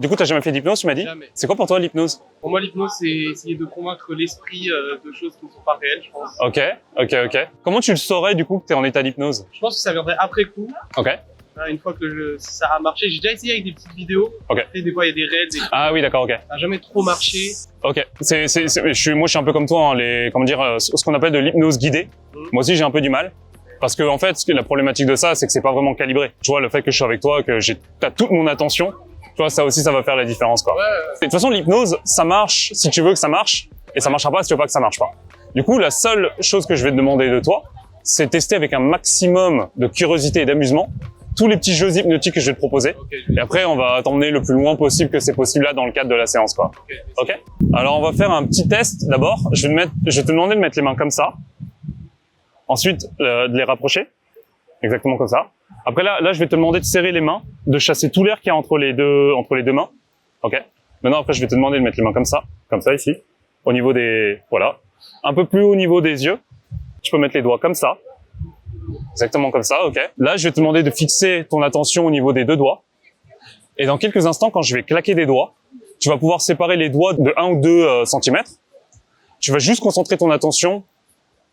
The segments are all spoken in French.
Du coup, t'as jamais fait d'hypnose, tu m'as dit? Jamais. C'est quoi pour toi l'hypnose? Pour moi, l'hypnose, c'est essayer de convaincre l'esprit de choses qui ne sont pas réelles, je pense. Ok. Comment tu le saurais du coup que t'es en état d'hypnose? Je pense que ça viendrait après coup. Ok. Une fois que ça a marché, j'ai déjà essayé avec des petites vidéos. Ok. Et des fois, il y a des raids. Ah oui, d'accord, ok. Ça n'a jamais trop marché. Ok. Moi, je suis un peu comme toi, hein, comment dire, ce qu'on appelle de l'hypnose guidée. Moi aussi, j'ai un peu du mal. Parce que, en fait, la problématique de ça, c'est que c'est pas vraiment calibré. Tu vois, le fait que je suis avec toi, que t'as toute mon attention, tu vois, ça aussi, ça va faire la différence, quoi. Ouais. Et de toute façon, l'hypnose, ça marche si tu veux que ça marche, et ça marchera pas si tu veux pas que ça marche pas. Du coup, la seule chose que je vais te demander de toi, c'est tester avec un maximum de curiosité et d'amusement tous les petits jeux hypnotiques que je vais te proposer. Okay, et après, on va t'emmener le plus loin possible que c'est possible là dans le cadre de la séance, quoi. Ok. Alors, on va faire un petit test d'abord. Je vais te demander de mettre les mains comme ça. Ensuite, de les rapprocher. Exactement comme ça. Après là, je vais te demander de serrer les mains, de chasser tout l'air qu'il y a entre les deux mains. Ok. Maintenant, après, je vais te demander de mettre les mains comme ça ici, au niveau des, voilà, un peu plus haut au niveau des yeux. Tu peux mettre les doigts comme ça. Exactement comme ça, ok. Là, je vais te demander de fixer ton attention au niveau des deux doigts. Et dans quelques instants, quand je vais claquer des doigts, tu vas pouvoir séparer les doigts de 1 ou 2 centimètres. Tu vas juste concentrer ton attention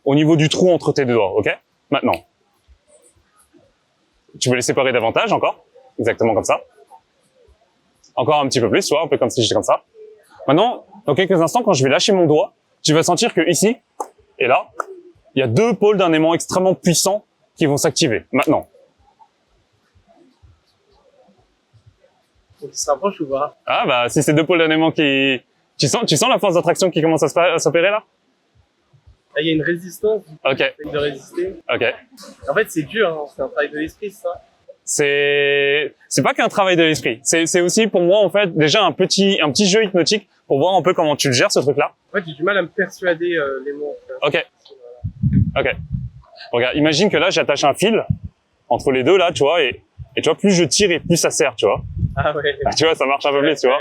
au niveau du trou entre tes deux doigts, ok? Maintenant. Tu veux les séparer davantage encore. Exactement comme ça. Encore un petit peu plus, tu vois, un peu comme si j'étais comme ça. Maintenant, dans quelques instants, quand je vais lâcher mon doigt, tu vas sentir que ici et là, il y a 2 pôles d'un aimant extrêmement puissant qui vont s'activer. Maintenant. Donc, il se rapproche ou pas? Ah bah, si c'est 2 pôles d'un aimant qui... Tu sens la force d'attraction qui commence à s'opérer là? Là, il y a une résistance. Ok. De résister. Ok. En fait, c'est dur, hein. C'est un travail de l'esprit, ça. C'est pas qu'un travail de l'esprit. C'est aussi pour moi, en fait, déjà un petit jeu hypnotique pour voir un peu comment tu le gères, ce truc-là. En fait, j'ai du mal à me persuader les mots. Ok. Regarde, imagine que là, j'attache un fil entre les deux, là, tu vois, et tu vois, plus je tire et plus ça serre, tu vois. Ah ouais. Tu vois, ça marche un peu plus, tu vois.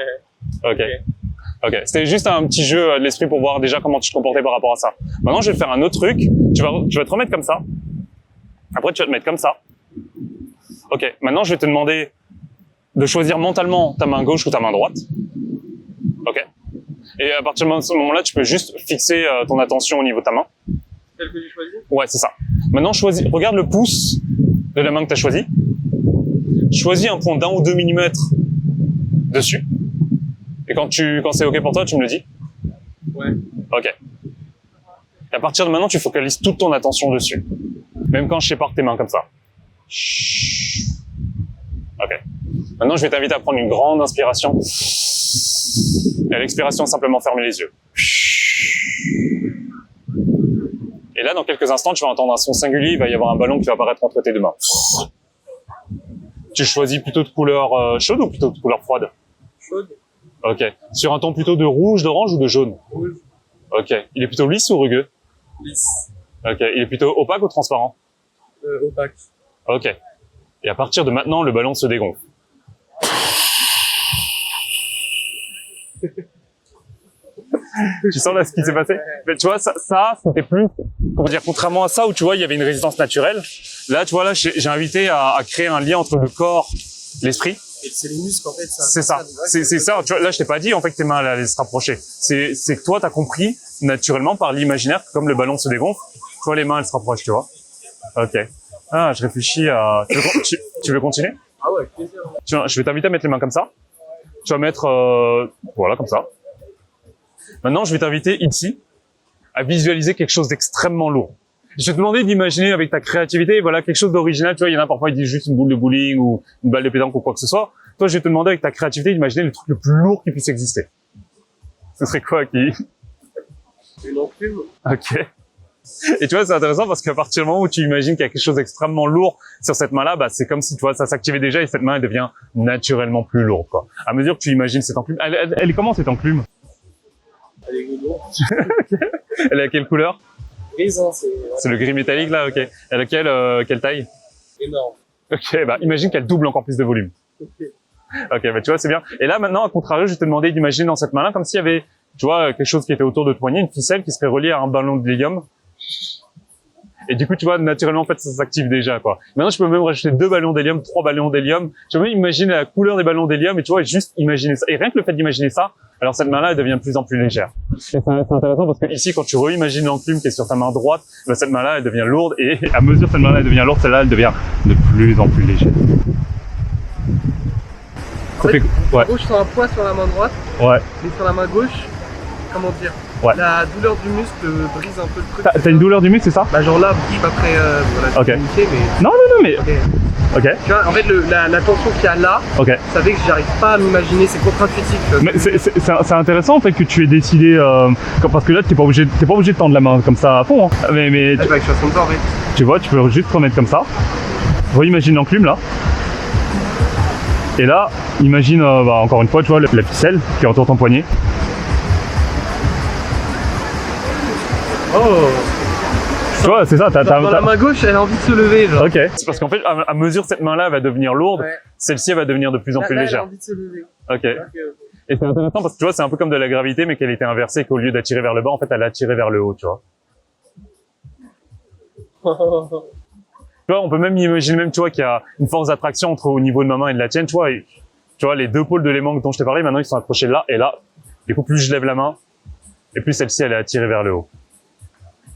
Ok. C'était juste un petit jeu de l'esprit pour voir déjà comment tu te comportais par rapport à ça. Maintenant, je vais faire un autre truc. Tu vas te remettre comme ça. Après, tu vas te mettre comme ça. Ok. Maintenant, je vais te demander de choisir mentalement ta main gauche ou ta main droite. Ok. Et à partir de ce moment-là, tu peux juste fixer ton attention au niveau de ta main. Celle que j'ai choisie? Ouais, c'est ça. Maintenant, regarde le pouce de la main que tu as choisie. Choisis un point d'1 ou 2 mm dessus. Et quand c'est ok pour toi, tu me le dis. Ouais. Ok. Et à partir de maintenant, tu focalises toute ton attention dessus. Même quand je sépare tes mains comme ça. Ok. Maintenant, je vais t'inviter à prendre une grande inspiration. Et à l'expiration, simplement fermer les yeux. Et là, dans quelques instants, tu vas entendre un son singulier. Il va y avoir un ballon qui va apparaître entre tes deux mains. Tu choisis plutôt de couleur chaude ou plutôt de couleur froide? Chaude. Ok. Sur un ton plutôt de rouge, d'orange ou de jaune? Rouge. Ok. Il est plutôt lisse ou rugueux? Lisse. Ok. Il est plutôt opaque ou transparent? Opaque. Ok. Et à partir de maintenant, le ballon se dégonfle. Tu sens là ce qui s'est passé? Mais tu vois, ça c'était plus, comment dire, contrairement à ça où tu vois, il y avait une résistance naturelle. Là, tu vois, là, j'ai invité à créer un lien entre le corps, l'esprit. Et c'est les muscles, en fait, ça. C'est ça. C'est ça. Tu vois, là, je t'ai pas dit, en fait, que tes mains allaient se rapprocher. C'est que toi, t'as compris, naturellement, par l'imaginaire, que comme le ballon se dégonfle, toi, les mains, elles se rapprochent, tu vois. Ok. Ah, je réfléchis à, tu veux continuer? Ah ouais, avec plaisir. Je vais t'inviter à mettre les mains comme ça. Tu vas mettre, voilà, comme ça. Maintenant, je vais t'inviter ici à visualiser quelque chose d'extrêmement lourd. Je vais te demander d'imaginer avec ta créativité, voilà, quelque chose d'original. Tu vois, il y en a parfois, ils disent juste une boule de bowling ou une balle de pétanque ou quoi que ce soit. Toi, je vais te demander avec ta créativité d'imaginer le truc le plus lourd qui puisse exister. Ce serait quoi, qui? Une enclume. Ok. Et tu vois, c'est intéressant parce qu'à partir du moment où tu imagines qu'il y a quelque chose d'extrêmement lourd sur cette main-là, bah, c'est comme si, tu vois, ça s'activait déjà et cette main, elle devient naturellement plus lourde, quoi. À mesure que tu imagines cette enclume, elle est comment, cette enclume? Elle est lourde. Elle est à quelle couleur? Grise, hein, c'est le gris métallique, là, ok. Elle a quelle taille? énorme. Ok, bah, imagine qu'elle double encore plus de volume. Ok, bah, tu vois, c'est bien. Et là, maintenant, à contrario, je vais te demander d'imaginer dans cette main-là comme s'il y avait, tu vois, quelque chose qui était autour de ton poignet, une ficelle qui serait reliée à un ballon de l'hélium. Et du coup, tu vois, naturellement, en fait, ça s'active déjà, quoi. Maintenant, je peux même rajouter 2 ballons d'hélium, 3 ballons d'hélium. Je peux même imaginer la couleur des ballons d'hélium et tu vois, juste imaginer ça. Et rien que le fait d'imaginer ça, alors cette main-là, elle devient de plus en plus légère. Et c'est intéressant parce que ici, quand tu réimagines l'enclume qui est sur ta main droite, ben, cette main-là, elle devient lourde et à mesure que cette main-là, elle devient lourde, celle-là, elle devient de plus en plus légère. En fait, ouais. en gros, je sens un poids sur la main droite, Ouais. mais sur la main gauche, comment dire, Ouais. la douleur du muscle brise un peu le truc. T'as une douleur du muscle, c'est ça? Bah genre là, je suis pas prêt pour la communiquer, mais... Non, mais... Ok. Ok. Tu vois, en fait, la tension qu'il y a là, Ok. ça fait que j'arrive pas à m'imaginer, c'est contre-intuitif. Mais c'est intéressant en fait que tu aies décidé, parce que là t'es pas obligé de tendre la main comme ça à fond. Hein. Mais Là, je fasse comme ça en fait. tu vois, tu peux juste te remettre comme ça. Reimagine l'enclume là. Et là, imagine encore une fois, tu vois, la ficelle qui entoure ton poignet. Oh. Tu vois, c'est ça, Dans la main gauche, elle a envie de se lever, genre. Ok. C'est parce qu'en fait, à mesure que cette main-là va devenir lourde, Ouais. celle-ci elle va devenir de plus en plus Là, légère. elle a envie de se lever. Ok. Et c'est intéressant parce que tu vois, c'est un peu comme de la gravité, mais qu'elle était inversée, qu'au lieu d'attirer vers le bas, en fait, elle a attiré vers le haut, tu vois. Tu vois, on peut même imaginer même, tu vois, qu'il y a une force d'attraction entre au niveau de ma main et de la tienne, tu vois. Et, tu vois, les deux pôles de l'aimant dont je t'ai parlé, maintenant ils sont accrochés là et là. Du coup, plus je lève la main, et plus celle-ci elle est attirée vers le haut.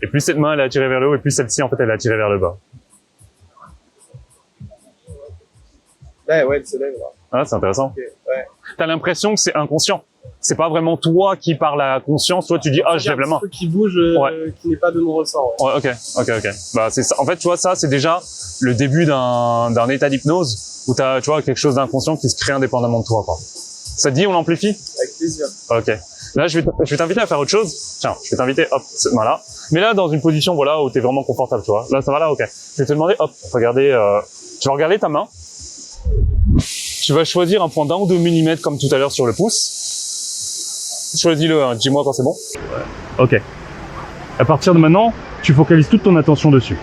Et plus cette main elle est attirée vers le haut, et plus celle-ci en fait elle est attirée vers le bas. Ouais, elle se lève là. Ah, c'est intéressant. Ok, ouais. T'as l'impression que c'est inconscient. C'est pas vraiment toi qui parles à la conscience. Toi, tu dis ah, je lève la main. Un truc qui bouge, qui n'est pas de mon ressort. Ouais. Ouais, ok. Bah c'est ça. En fait, tu vois, ça c'est déjà le début d'un état d'hypnose où t'as, tu vois, quelque chose d'inconscient qui se crée indépendamment de toi, quoi. Ça te dit, on l'amplifie? Avec plaisir. Ok. Là, je vais t'inviter à faire autre chose. Tiens, je vais t'inviter, hop, cette main-là. Mais là, dans une position, voilà, où t'es vraiment confortable, tu vois. Là, ça va là, ok. Je vais te demander, hop, regardez, tu vas regarder ta main. Tu vas choisir un point d'1 ou 2 mm comme tout à l'heure sur le pouce. Choisis-le, hein, dis-moi quand c'est bon. Ouais. Ok. À partir de maintenant, tu focalises toute ton attention dessus.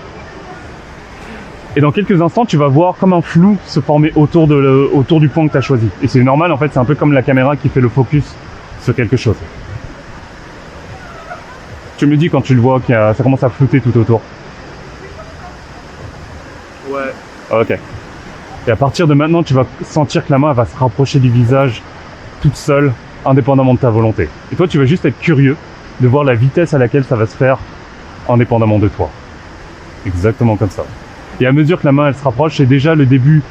Et dans quelques instants, tu vas voir comme un flou se former autour du point que tu as choisi. Et c'est normal, en fait, c'est un peu comme la caméra qui fait le focus sur quelque chose. Tu me dis quand tu le vois, ça commence à flouter tout autour. Ouais. Ok. Et à partir de maintenant, tu vas sentir que la main elle va se rapprocher du visage toute seule, indépendamment de ta volonté. Et toi, tu vas juste être curieux de voir la vitesse à laquelle ça va se faire, indépendamment de toi. Exactement comme ça. Et à mesure que la main elle se rapproche, c'est déjà le début,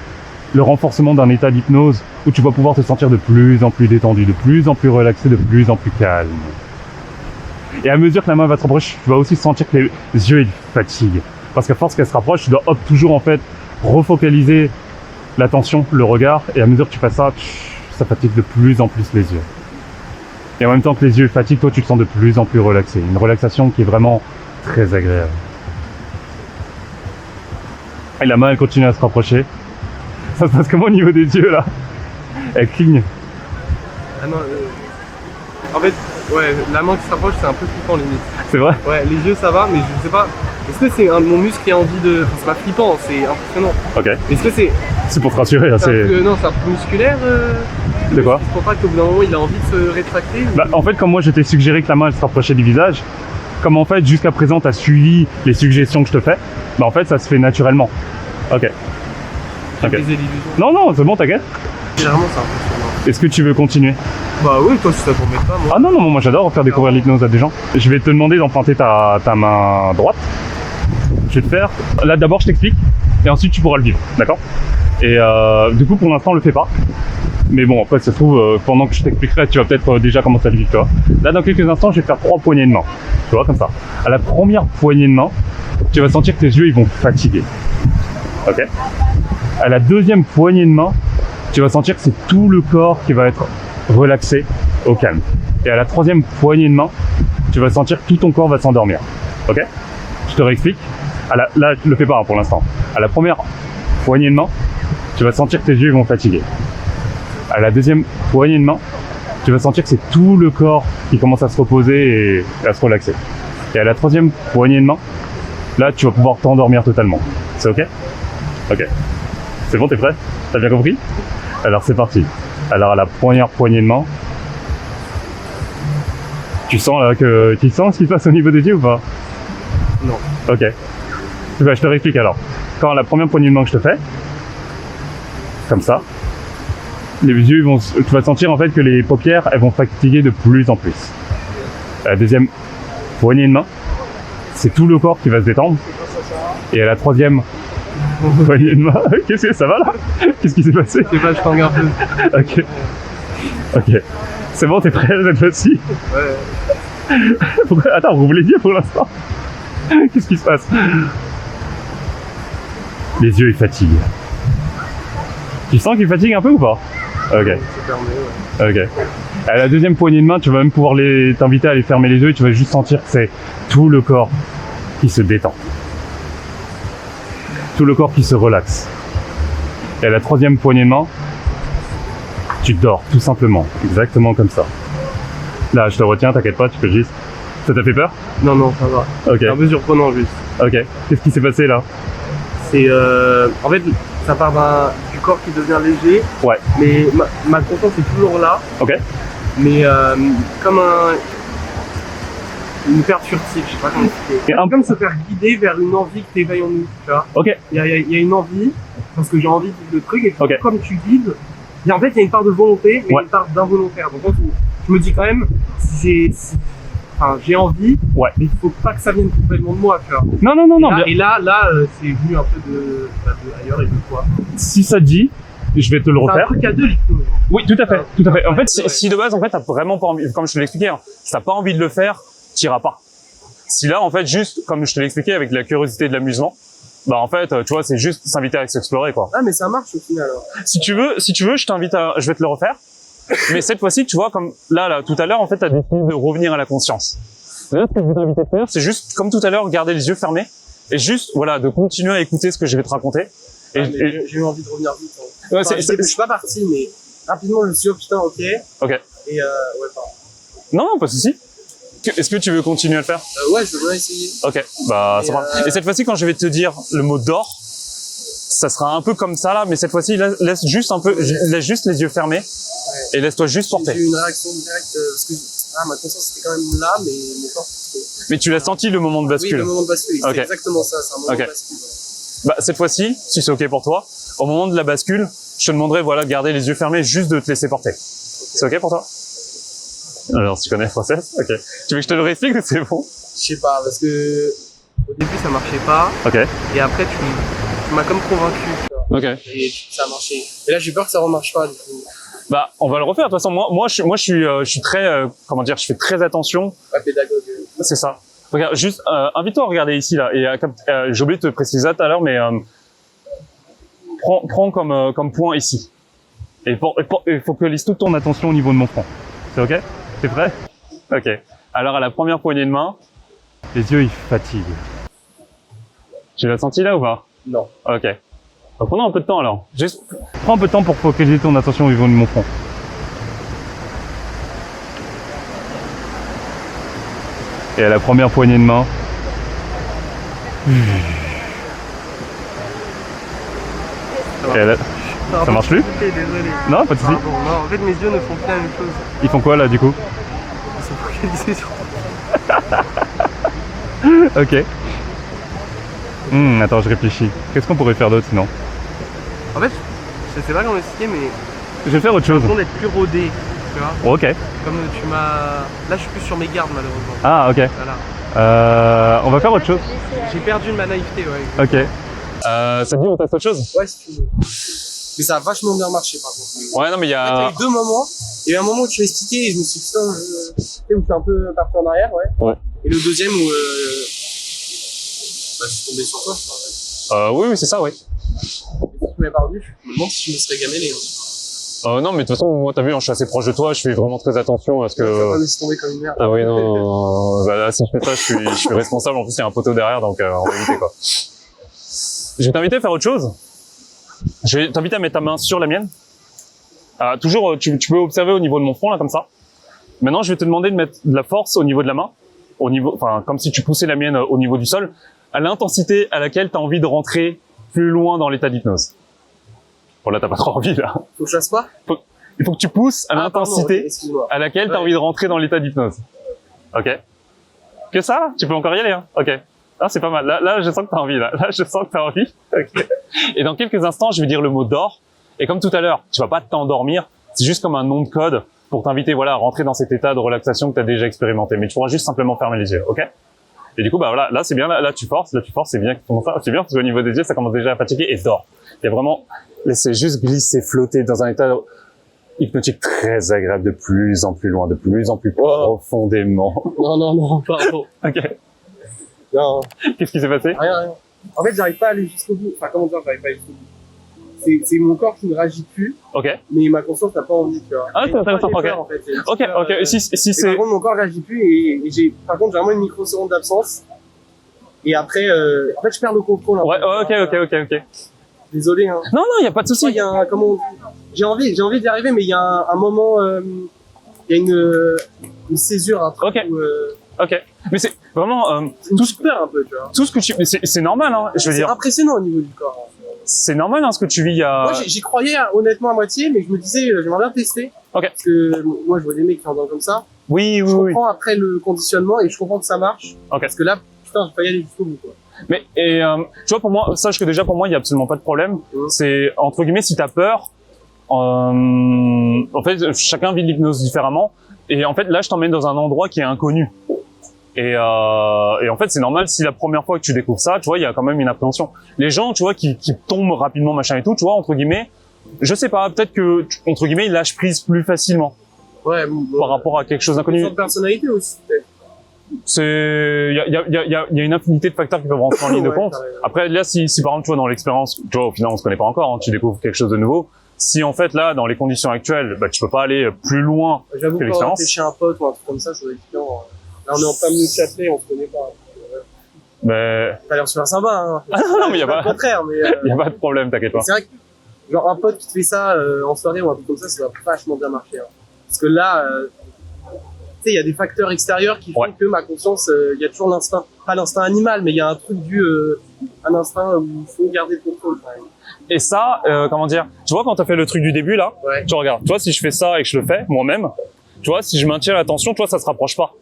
le renforcement d'un état d'hypnose où tu vas pouvoir te sentir de plus en plus détendu, de plus en plus relaxé, de plus en plus calme. Et à mesure que la main va se rapprocher, tu vas aussi sentir que les yeux ils fatiguent. Parce qu'à force qu'elle se rapproche, tu dois toujours en fait refocaliser l'attention, le regard, et à mesure que tu fais ça, ça fatigue de plus en plus les yeux. Et en même temps que les yeux fatiguent, toi tu te sens de plus en plus relaxé. Une relaxation qui est vraiment très agréable. Et la main elle continue à se rapprocher. Ça se passe comment au niveau des yeux là? Elle cligne. Ah non, en fait, ouais, la main qui se rapproche, c'est un peu flippant limite. C'est vrai? Ouais, les yeux ça va, mais je sais pas. Est-ce que c'est mon muscle qui a envie de. Enfin, c'est pas flippant, c'est impressionnant. Ok. Est-ce que c'est. C'est pour te rassurer, là, c'est... Non, c'est un peu musculaire. De quoi? Je comprends pas qu'au bout d'un moment il a envie de se rétracter. Ou... Bah, en fait, comme moi je t'ai suggéré que la main elle se rapprochait du visage, comme en fait jusqu'à présent tu as suivi les suggestions que je te fais, bah en fait ça se fait naturellement. Ok. J'ai Ok. brisé l'illusion. Non, c'est bon, t'inquiète. Généralement c'est impressionnant. Est-ce que tu veux continuer? Bah oui, toi si ça t'embête pas, moi. Ah non, moi j'adore faire découvrir l'hypnose à des gens. Je vais te demander d'emprunter ta main droite. Je vais te faire... Là d'abord je t'explique, et ensuite tu pourras le vivre, d'accord? Et du coup pour l'instant on le fait pas. Mais bon, après ça se trouve, pendant que je t'expliquerai, tu vas peut-être déjà commencer à le vivre, tu vois. Là dans quelques instants je vais faire 3 poignées de main. Tu vois, comme ça. À la première poignée de main, tu vas sentir que tes yeux ils vont fatiguer. Ok? À la deuxième poignée de main, tu vas sentir que c'est tout le corps qui va être relaxé au calme. Et à la troisième poignée de main, tu vas sentir que tout ton corps va s'endormir. Ok? Je te réexplique. Là, je le fais pas hein, pour l'instant. À la première poignée de main, tu vas sentir que tes yeux vont fatiguer. À la deuxième poignée de main, tu vas sentir que c'est tout le corps qui commence à se reposer et à se relaxer. Et à la troisième poignée de main, là, tu vas pouvoir t'endormir totalement. C'est ok? Ok. C'est bon, t'es prêt? T'as bien compris? Alors c'est parti. Alors à la première poignée de main, tu sens là tu sens ce qui se passe au niveau des yeux ou pas? Non. Ok. je te réexplique alors. Quand la première poignée de main que je te fais, comme ça, les yeux vont, tu vas sentir en fait que les paupières, elles vont fatiguer de plus en plus. La deuxième poignée de main, c'est tout le corps qui va se détendre. Et à la troisième poignée de main, qu'est-ce que ça va là? Qu'est-ce qui s'est passé? Je sais pas, je tangue un peu. Ok. Ok. C'est bon, t'es prêt cette fois-ci? Ouais. Attends, vous voulez dire pour l'instant? Qu'est-ce qui se passe? Les yeux, ils fatiguent. Tu sens qu'ils fatiguent un peu ou pas? Ok. C'est fermé, ouais. Ok. À la deuxième poignée de main, tu vas même pouvoir t'inviter à les fermer les yeux et tu vas juste sentir que c'est tout le corps qui se détend. Tout le corps qui se relaxe. Et à la troisième poignée de main, tu dors tout simplement, exactement comme ça. Là, je te retiens, t'inquiète pas, tu peux juste... Ça t'a fait peur? Non, non, ça va. Ok. C'est un peu surprenant juste. Ok. Qu'est-ce qui s'est passé là? C'est en fait, ça part du corps qui devient léger. Ouais. Mais ma conscience est toujours là. Ok. Mais comme une perte furtive, je sais pas comment expliquer. Et Comme se faire guider vers une envie que t'éveilles en nous, tu vois. Ok. Il y a une envie, parce que j'ai envie de truc, et Ok. comme tu guides, en fait, il y a une part de volonté, mais Ouais. une part d'involontaire. Donc, je me dis quand même, j'ai envie, Ouais. mais il faut pas que ça vienne complètement de moi, tu vois. Non, non, non, non. Et là, c'est venu un peu de ailleurs et de toi. Si ça te dit, je vais te le C'est un refaire. truc à deux, l'hypnose. Oui, tout à fait, tout à fait. En fait, Ouais. si de base, en fait, t'as vraiment pas envie, comme je te l'expliquais, hein, si t'as pas envie de le faire, t'iras pas. Si là, en fait, juste, comme je te l'expliquais, avec la curiosité et de l'amusement, bah, en fait, tu vois, c'est juste s'inviter à s'explorer, quoi. Ah, mais ça marche au final. Alors. Si tu veux, je vais te le refaire. Mais cette fois-ci, tu vois, comme là, tout à l'heure, en fait, t'as décidé de revenir à la conscience. Là, ce que je vais t'inviter à faire, c'est juste, comme tout à l'heure, garder les yeux fermés et juste, voilà, de continuer à écouter ce que je vais te raconter. J'ai eu envie de revenir vite. Hein. Ouais, Enfin, je suis pas parti, mais rapidement, je me suis dit, oh putain, ok. Ok. Et ouais, pardon. Non, pas de souci. Est-ce que tu veux continuer à le faire? Ouais, je veux bien essayer. Ok, bah ça va. Et cette fois-ci, quand je vais te dire le mot d'or, ça sera un peu comme ça là, mais cette fois-ci, laisse juste les yeux fermés et laisse-toi juste porter. J'ai eu une réaction directe parce que ma conscience était quand même là, mais mon corps. Mais tu l'as senti le moment de bascule? Oui, le moment de bascule. Ok. C'est exactement ça, c'est un moment Ok. de bascule. Bah cette fois-ci, si c'est ok pour toi, au moment de la bascule, je te demanderai voilà de garder les yeux fermés, juste de te laisser porter. C'est ok pour toi? Alors, tu connais le process? Ok. Tu veux que je te le réexplique ou c'est bon? Je sais pas, parce que au début ça marchait pas, Ok. et après tu m'as comme convaincu, tu vois. Ok. Et ça a marché. Et là j'ai peur que ça remarche pas, du coup. Bah, on va le refaire. De toute façon, moi, je suis très, comment dire, je fais très attention. Pas pédagogue. C'est ça. Regarde, juste, invite-toi à regarder ici là. Et j'ai oublié de te préciser ça tout à l'heure, mais prends comme point ici. Et il faut que lise toute ton attention au niveau de mon front. C'est ok? T'es prêt? Ok. Alors à la première poignée de main, les yeux ils fatiguent. Tu l'as senti là ou pas? Non. Ok. Donc prenons un peu de temps alors. Juste, prends un peu de temps pour focaliser ton attention au niveau de mon front. Et à la première poignée de main. Et à la... Ça marche plus? Désolé. Non, pas de soucis. Pardon, non, en fait mes yeux ne font plus la même chose. Ils font quoi là du coup? Ils sont focalisés sur Ok. Attends, je réfléchis. Qu'est-ce qu'on pourrait faire d'autre sinon? En fait, je sais pas comment expliquer, mais Je vais faire autre chose. j'ai l'impression d'être plus rodé, tu vois. Ok. Comme tu m'as... Là je suis plus sur mes gardes malheureusement. Ah ok. Voilà. On va faire autre chose. J'ai perdu de ma naïveté, ouais. Ok. Ça te dit on teste autre chose? Ouais, si tu veux. Mais ça a vachement bien marché par contre. Ouais, non mais il y En fait, il y a a... eu deux moments. Il y a eu un moment où tu m'as expliqué et je me suis dit, putain, tu sais, où je suis un peu parti en arrière, ouais. Ouais. Et le deuxième où je suis tombé sur toi, je crois. Ouais. oui, c'est ça, oui. Et si tu m'avais pas revu, je me demande si je me serais gamellé. Hein. Non, mais de toute façon, moi, t'as vu, hein, je suis assez proche de toi, je fais vraiment très attention à ce Tu vas pas que... me laisser tomber comme une merde. Ah oui, non. Bah, là, si je fais ça, je suis responsable. En plus, il y a un poteau derrière, donc on va éviter, quoi. Je vais t'inviter à faire autre chose. Je vais t'inviter à mettre ta main sur la mienne. Toujours, tu peux observer au niveau de mon front, là, comme ça. Maintenant, je vais te demander de mettre de la force au niveau de la main. Enfin, comme si tu poussais la mienne au niveau du sol, à l'intensité à laquelle tu as envie de rentrer plus loin dans l'état d'hypnose. Bon, là, t'as pas trop envie, là. Faut que je fasse quoi? Il faut que tu pousses à l'intensité ok, excuse-moi. à laquelle tu as envie de rentrer dans l'état d'hypnose. Ok? Que ça? Tu peux encore y aller, hein? Ok. Ah, c'est pas mal. Là, je sens que t'as envie, là. Là, je sens que t'as envie. Ok. Et dans quelques instants, je vais dire le mot d'or. Et comme tout à l'heure, tu vas pas t'endormir. C'est juste comme un nom de code pour t'inviter, voilà, à rentrer dans cet état de relaxation que t'as déjà expérimenté. Mais tu pourras juste simplement fermer les yeux, ok? Et du coup, bah voilà, là, c'est bien, là, tu forces, c'est bien, c'est bien, parce qu'au niveau des yeux, ça commence déjà à fatiguer et dors. Il y a vraiment, laissez juste glisser, flotter dans un état hypnotique très agréable de plus en plus loin, de plus en plus profondément. Non, pardon. Ok. Non, Qu'est-ce qui s'est passé? rien. En fait, j'arrive pas à aller jusqu'au bout. Enfin, comment dire, j'arrive pas à aller jusqu'au bout. C'est mon corps qui ne réagit plus, Ok. mais ma conscience n'a pas envie, tu vois. Ah, c'est intéressant, ok. Peur, en fait. Ok. Si Et c'est... par contre, mon corps réagit plus et par contre, j'ai vraiment une microseconde d'absence. Et après, en fait, je perds le contrôle. Ouais, ok. Désolé, hein. Non, il y a pas de souci. Il y a un, comment on dit, j'ai envie d'y arriver, mais il y a un moment, il y a une césure, un truc Ok. où, Ok. Mais c'est vraiment, tout se perd un peu, tu vois. tout ce que tu, mais c'est normal, hein. Je veux C'est dire, impressionnant au niveau du corps. c'est normal, hein, ce que tu vis à... Moi, j'y croyais honnêtement à moitié, mais je me disais, j'aimerais bien tester. Ok. Parce que moi, je vois des mecs qui endorment comme ça. Oui. Je comprends après le conditionnement et je comprends que ça marche. Ok. Parce que là, putain, j'ai pas y aller jusqu'au bout, quoi. Mais, tu vois, pour moi, sache que déjà, pour moi, il y a absolument pas de problème. C'est, entre guillemets, si t'as peur, en fait, chacun vit l'hypnose différemment. Et en fait, là, je t'emmène dans un endroit qui est inconnu. Et en fait, c'est normal si la première fois que tu découvres ça, tu vois, il y a quand même une appréhension. Les gens, tu vois, qui tombent rapidement, machin et tout, tu vois, entre guillemets, je sais pas, peut-être que, entre guillemets, ils lâchent prise plus facilement. Ouais, bon, Par rapport à quelque chose une d'inconnu. sorte de personnalité aussi, peut-être. Il y a une infinité de facteurs qui peuvent rentrer en ligne de Ouais, compte. t'as raison. Après, là, si par exemple, tu vois, dans l'expérience, tu vois, au final, on se connaît pas encore, hein, tu découvres quelque chose de nouveau. Si, en fait, là, dans les conditions actuelles, bah, tu peux pas aller plus loin J'avoue que que quand l'expérience. t'es chez un pote ou un truc comme ça doit être différent. Là, on est en plein milieu de Châtelet, on se connaît pas. Mais, T'as l'air super sympa, hein. ah non, mais y a C'est pas pas, le contraire, mais y a pas de problème, t'inquiète pas. c'est vrai que, genre, un pote qui te fait ça en soirée ou un truc comme ça va vachement bien marcher. Hein. Parce que là, tu sais, il y a des facteurs extérieurs qui font Ouais. que ma conscience, il y a toujours l'instinct, pas l'instinct animal, mais il y a un truc un instinct où il faut garder le contrôle, quand même. Et ça, comment dire, tu vois, quand t'as fait le truc du début, là, Ouais. tu regardes, tu vois, si je fais ça et que je le fais, moi-même, tu vois, si je maintiens l'attention, tu vois, ça se rapproche pas.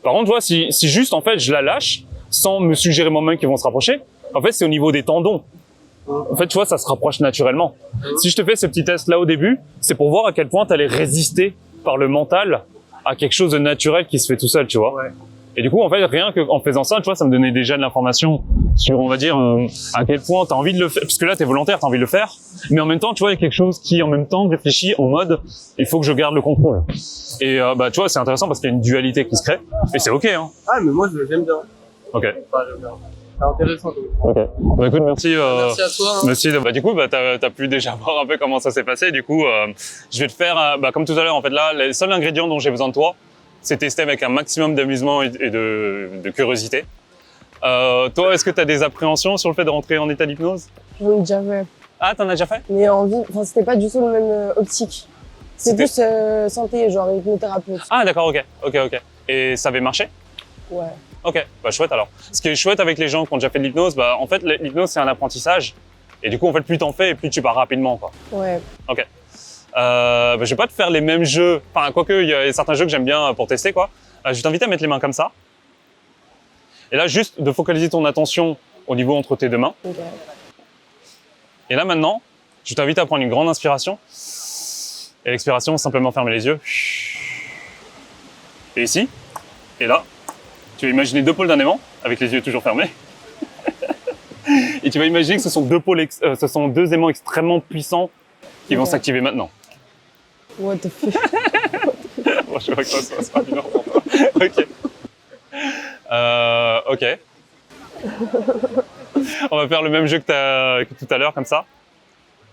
Par contre, tu vois, si juste, en fait, je la lâche, sans me suggérer moi-même qu'ils vont se rapprocher, en fait, c'est au niveau des tendons. En fait, tu vois, ça se rapproche naturellement. Si je te fais ce petit test là au début, c'est pour voir à quel point t'allais résister par le mental à quelque chose de naturel qui se fait tout seul, tu vois. Ouais. Et du coup, en fait, rien qu'en faisant ça, tu vois, ça me donnait déjà de l'information sur, on va dire, à quel point t'as envie de le faire. Parce que là, t'es volontaire, t'as envie de le faire. Mais en même temps, tu vois, il y a quelque chose qui, en même temps, réfléchit en mode, il faut que je garde le contrôle. Et, bah, tu vois, c'est intéressant parce qu'il y a une dualité qui se crée. Et c'est ok, hein. Ah, mais moi, j'aime bien. Ok. Enfin, j'aime bien. C'est intéressant. Ok. Bah, écoute, merci, Merci à toi. Hein. merci. Bah, du coup, bah, t'as pu déjà voir un peu comment ça s'est passé. Du coup, je vais te faire, bah, comme tout à l'heure, en fait, là, les seuls ingrédients dont j'ai besoin de toi, c'est tester avec un maximum d'amusement et de curiosité. Toi, est-ce que tu as des appréhensions sur le fait de rentrer en état d'hypnose? J'en ai déjà fait. Ah, t'en as déjà fait? Mais enfin, c'était pas du tout le même optique. C'est C'était- plus santé, genre hypnothérapeute. Ah, d'accord, ok. Et ça avait marché? Ouais. Ok, bah chouette alors. Ce qui est chouette avec les gens qui ont déjà fait de l'hypnose, bah en fait l'hypnose c'est un apprentissage. Et du coup en fait plus t'en fais et plus tu pars rapidement quoi. Ouais. Ok. Bah, je vais pas te faire les mêmes jeux. Enfin quoique il y a certains jeux que j'aime bien pour tester quoi. Je vais t'inviter à mettre les mains comme ça. Et là juste de focaliser ton attention au niveau entre tes deux mains. Ok. Et là maintenant, je t'invite à prendre une grande inspiration. Et l'expiration, simplement fermer les yeux. Et ici, et là, tu vas imaginer deux pôles d'un aimant, avec les yeux toujours fermés. Et tu vas imaginer que ce sont ce sont deux aimants extrêmement puissants qui vont Ok. s'activer maintenant. What the fuck. Bon, je vois que ça sera bien pour toi. Ok. Ok. On va faire le même jeu que tout à l'heure, comme ça.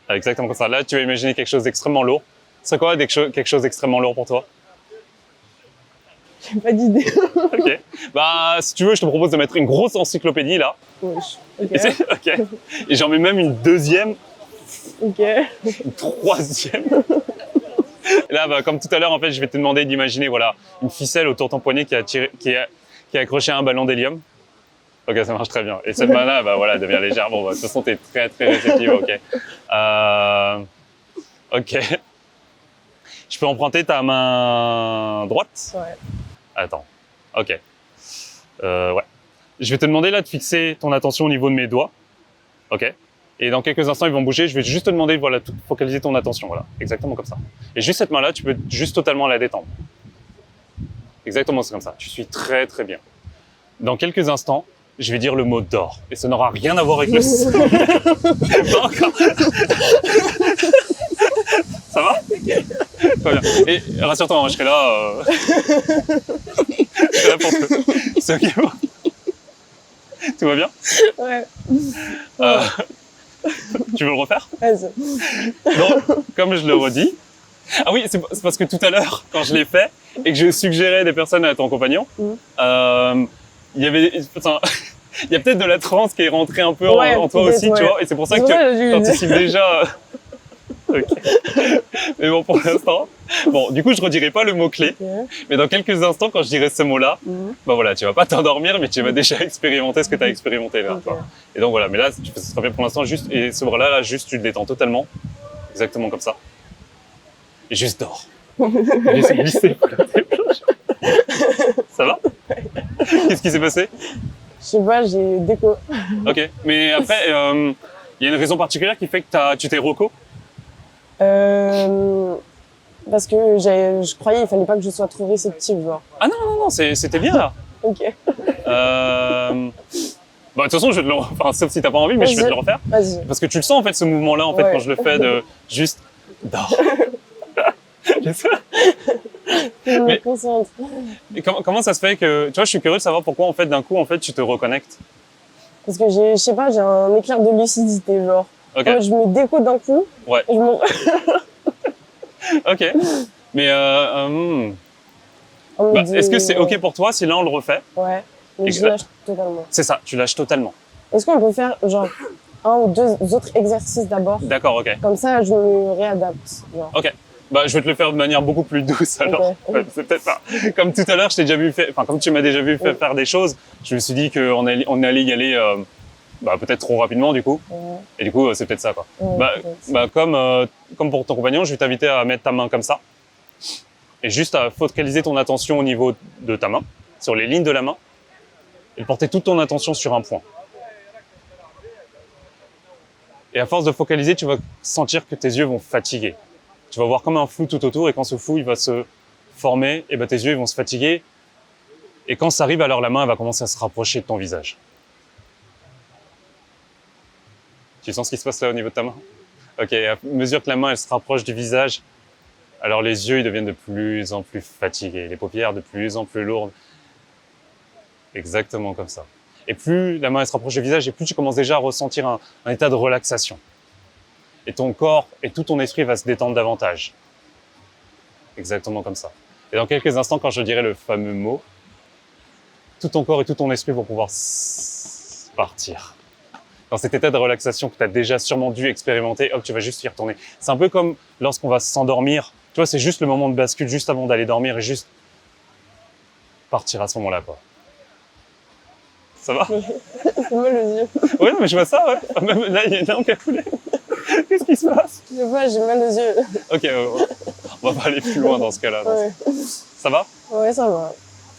Exactement comme ça. Là, tu vas imaginer quelque chose d'extrêmement lourd. C'est quoi quelque chose d'extrêmement lourd pour toi? J'ai pas d'idée. Ok. Bah, si tu veux, je te propose de mettre une grosse encyclopédie là. Wesh. Ok. Ok. Et j'en mets même une deuxième, Ok. une troisième. Et là, bah, comme tout à l'heure, en fait, je vais te demander d'imaginer, voilà, une ficelle autour de ton poignet qui est accrochée à un ballon d'hélium. Ok, ça marche très bien. Et cette main-là, bah voilà, devient légère. Bon, bah, de toute façon, t'es très réceptive. Ok. Ok. Je peux emprunter ta main droite? Ouais. Attends. Ok. Ouais. Je vais te demander là de fixer ton attention au niveau de mes doigts. Ok. Et dans quelques instants, ils vont bouger. Je vais juste te demander, voilà, de focaliser ton attention. Voilà. Exactement comme ça. Et juste cette main-là, tu peux juste totalement la détendre. Exactement, c'est comme ça. Tu suis très, très bien. Dans quelques instants, je vais dire le mot d'or. Et ça n'aura rien à voir avec le... Pas encore. Ça va? Très bien. Et rassure-toi, moi, je serai là... je serai là pour toi. C'est ok pour... Tout va bien? Ouais. Tu veux le refaire? Vas-y. Donc, comme je le redis... Ah oui, c'est parce que tout à l'heure, quand je l'ai fait, et que je suggérais des personnes à ton compagnon, il y avait... Enfin, il y a peut-être de la transe qui est rentrée un peu en toi aussi, tu vois, et c'est pour ça que tu anticipes déjà... Ok. Mais bon, pour l'instant... Bon, du coup, je redirai pas le mot-clé, mais dans quelques instants, quand je dirai ce mot-là, bah voilà, tu vas pas t'endormir, mais tu vas déjà expérimenter ce que tu as expérimenté là. Okay. Et donc voilà, mais là, tu fais ça très bien pour l'instant, juste, et ce bras-là, là, juste, tu le détends totalement, exactement comme ça. Et juste dors. Laisse glisser. Ça va? Qu'est-ce qui s'est passé? Je sais pas, j'ai déco. Ok, mais après, il y a une raison particulière qui fait que tu t'es reco? Parce que je croyais qu'il fallait pas que je sois trop réceptive, genre. Ah non, c'était bien là. Ok. Bah, de toute façon, je vais te le enfin, sauf si t'as pas envie, mais je vais te le refaire. Vas-y. Parce que tu le sens en fait, ce mouvement-là, en fait, quand je le fais de juste dors. Je me concentre. Et comment ça se fait que, tu vois, je suis curieux de savoir pourquoi en fait d'un coup en fait tu te reconnectes. Parce que je sais pas, j'ai un éclair de lucidité, genre. Ok. Je me déco d'un coup. Ouais. Et je me... Ok. Mais bah, est-ce que c'est ok pour toi si là on le refait? Ouais. Mais je lâche totalement. C'est ça, tu lâches totalement. Est-ce qu'on peut faire genre un ou deux autres exercices d'abord? D'accord, ok. Comme ça, je me réadapte. Genre. Ok. Bah, je vais te le faire de manière beaucoup plus douce alors. Okay. Ouais, c'est peut-être ça. Comme tout à l'heure, je t'ai déjà vu faire, enfin comme tu m'as déjà vu faire des choses, je me suis dit qu'on allait y aller bah, peut-être trop rapidement du coup. Et du coup, c'est peut-être ça quoi. Bah, comme pour ton compagnon, je vais t'inviter à mettre ta main comme ça et juste à focaliser ton attention au niveau de ta main, sur les lignes de la main, et porter toute ton attention sur un point. Et à force de focaliser, tu vas sentir que tes yeux vont fatiguer. Tu vas voir comme un flou tout autour, et quand ce flou il va se former, et ben tes yeux ils vont se fatiguer. Et quand ça arrive, alors la main elle va commencer à se rapprocher de ton visage. Tu sens ce qui se passe là au niveau de ta main? Ok, à mesure que la main elle se rapproche du visage, alors les yeux ils deviennent de plus en plus fatigués, les paupières de plus en plus lourdes. Exactement comme ça. Et plus la main elle se rapproche du visage, et plus tu commences déjà à ressentir un état de relaxation. Et ton corps et tout ton esprit va se détendre davantage. Exactement comme ça. Et dans quelques instants, quand je dirai le fameux mot, tout ton corps et tout ton esprit vont pouvoir partir. Dans cet état de relaxation que tu as déjà sûrement dû expérimenter, hop, tu vas juste y retourner. C'est un peu comme lorsqu'on va s'endormir. Tu vois, c'est juste le moment de bascule, juste avant d'aller dormir, et juste partir à ce moment-là, quoi. Ça va? C'est mal aux yeux. Oui, mais je vois ça, ouais. Même là, il y a une larme qui a coulé. Qu'est-ce qui se passe? Je sais pas, j'ai mal aux yeux. Ok, on va pas aller plus loin dans ce cas-là. Ouais. Ça va? Ouais, ça va.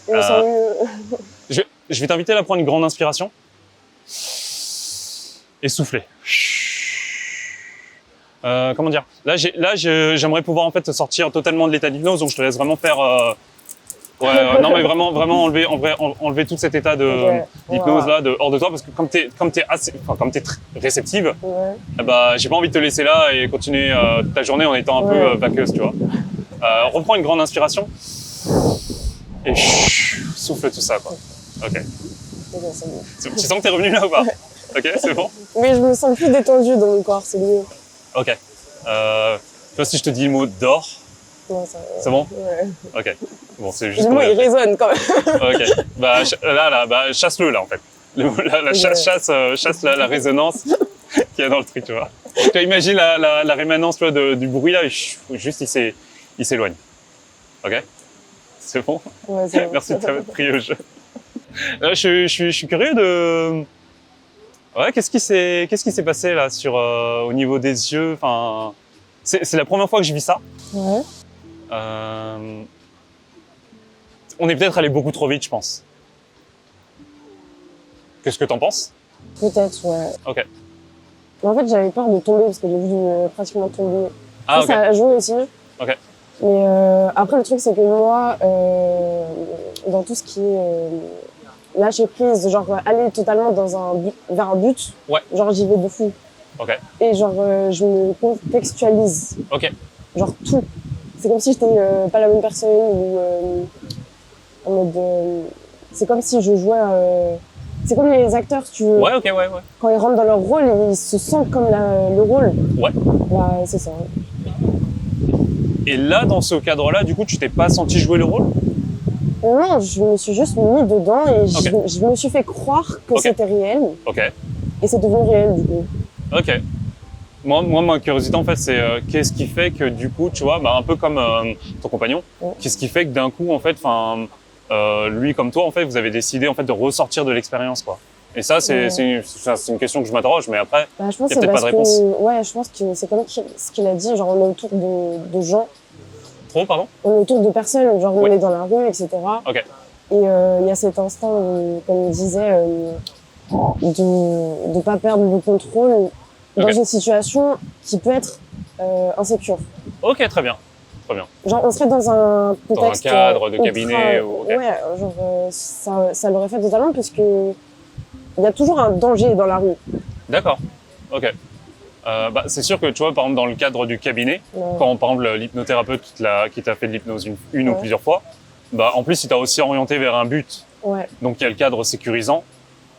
Je me sens mieux. Je vais t'inviter à prendre une grande inspiration. Et souffler. Comment dire? Là, j'aimerais pouvoir en fait sortir totalement de l'état d'hypnose, donc je te laisse vraiment faire... non mais vraiment enlever tout cet état d'hypnose là hors de toi, parce que comme t'es très réceptive, bah j'ai pas envie de te laisser là et continuer ta journée en étant un peu vaqueuse, tu vois. Reprends une grande inspiration et souffle tout ça, quoi. Ok. Tu sens que t'es revenu là ou pas? Ok, c'est bon. Mais je me sens plus détendue dans mon corps, c'est mieux. Ok. Tu vois, si je te dis le mot d'or, c'est bon? Ouais. Ok. Bon, c'est juste. Le mot, il résonne quand même. Ok. Bah, bah, chasse-le, là, en fait. Chasse la résonance qu'il y a dans le truc, tu vois. Tu imagines la rémanence, tu vois, du bruit, là, et juste, il s'éloigne. Ok? C'est bon? Ouais, c'est bon. Merci de t'avoir pris au jeu. Là, je suis curieux de... Ouais, qu'est-ce qui s'est passé, là, au niveau des yeux? Enfin, c'est la première fois que je vis ça. Ouais. On est peut-être allé beaucoup trop vite, je pense. Qu'est-ce que t'en penses? Peut-être, ouais. Ok. Mais en fait, j'avais peur de tomber parce que j'ai vu pratiquement tomber. Ah, ok. Ça a joué aussi. Ok. Mais après, le truc, c'est que moi, dans tout ce qui est lâcher prise, genre aller totalement vers un but, Ouais. genre j'y vais de fou. Ok. Et genre, je me contextualise. Ok. Genre tout. C'est comme si j'étais pas la même personne ou en mode. C'est comme si je jouais. C'est comme les acteurs, tu veux. Ouais, ok, ouais. Quand ils rentrent dans leur rôle, ils se sentent comme le rôle. Ouais. Bah, c'est ça. Et là, dans ce cadre-là, du coup, tu t'es pas senti jouer le rôle? Non, je me suis juste mis dedans et je me suis fait croire que Ok. c'était réel. Ok. Et c'est devenu réel du coup. Ok. Moi, ma curiosité, en fait, c'est qu'est-ce qui fait que, du coup, tu vois, bah, un peu comme ton compagnon, Ouais. qu'est-ce qui fait que d'un coup, en fait, lui comme toi, en fait, vous avez décidé, en fait, de ressortir de l'expérience, quoi. Et ça, Ouais. c'est une question que je m'interroge, mais après, Bah, je pense Y a que c'est peut-être pas parce de réponse. que. Ouais, je pense que c'est comme ce qu'il a dit, genre on est autour de gens, trop, pardon? on est autour de personnes, genre Ouais. on est dans la rue, etc. Ok. Et il y a cet instinct, comme il disait, de pas perdre le contrôle dans Ok. une situation qui peut être insécure. Ok, très bien. Genre, on serait dans un contexte. cadre de ultra- cabinet ou- ok. Ouais, genre, ça l'aurait fait totalement, puisque il y a toujours un danger dans la rue. D'accord. Ok. Bah, c'est sûr que, tu vois, par exemple, dans le cadre du cabinet, quand, par exemple, l'hypnothérapeute qui t'a fait de l'hypnose une ou Ouais. plusieurs fois, bah, en plus, il t'a aussi orienté vers un but. Ouais, Donc, il y a le cadre sécurisant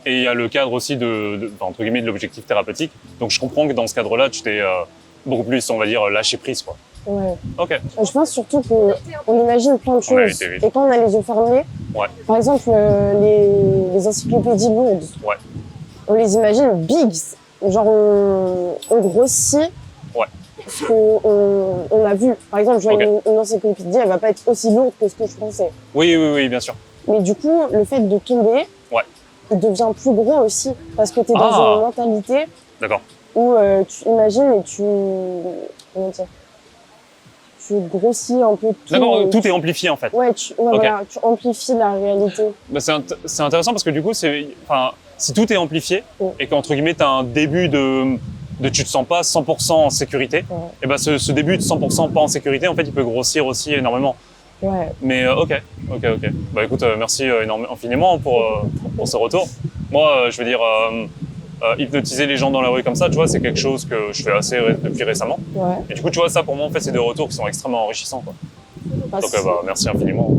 et il y a le cadre aussi entre guillemets, de l'objectif thérapeutique. Donc, je comprends que dans ce cadre-là, tu t'es beaucoup plus, on va dire, lâché prise, quoi. ouais. Ok. Je pense surtout qu'on imagine plein de En choses. réalité, oui. Et quand on a les yeux fermés, Ouais. par exemple, les encyclopédies lourdes, Ouais. on les imagine big. Genre, on grossit Ouais. ce qu'on a vu. Par exemple, je vois Ok. une encyclopédie, elle va pas être aussi lourde que ce que je pensais. Oui, bien sûr. Mais du coup, le fait de tomber, Ouais. il devient plus gros aussi. Parce que tu es dans Ah. une mentalité D'accord. où tu imagines et comment dire, tu grossis un peu tout. D'accord, et tout est amplifié, en fait. Ouais, Ok. voilà, tu amplifies la réalité. Bah, c'est intéressant parce que du coup, si tout est amplifié Ouais. et qu'entre guillemets, tu as un début de tu te sens pas 100% en sécurité, Ouais. et ben ce début de 100% pas en sécurité, en fait, il peut grossir aussi énormément. Ouais. Mais ok. Bah écoute, merci infiniment pour ce retour. Moi, je veux dire, hypnotiser les gens dans la rue comme ça, tu vois, c'est quelque chose que je fais depuis récemment. Ouais. Et du coup, tu vois, ça pour moi, en fait, c'est des retours qui sont extrêmement enrichissants, quoi. Parce- Donc, bah, merci infiniment.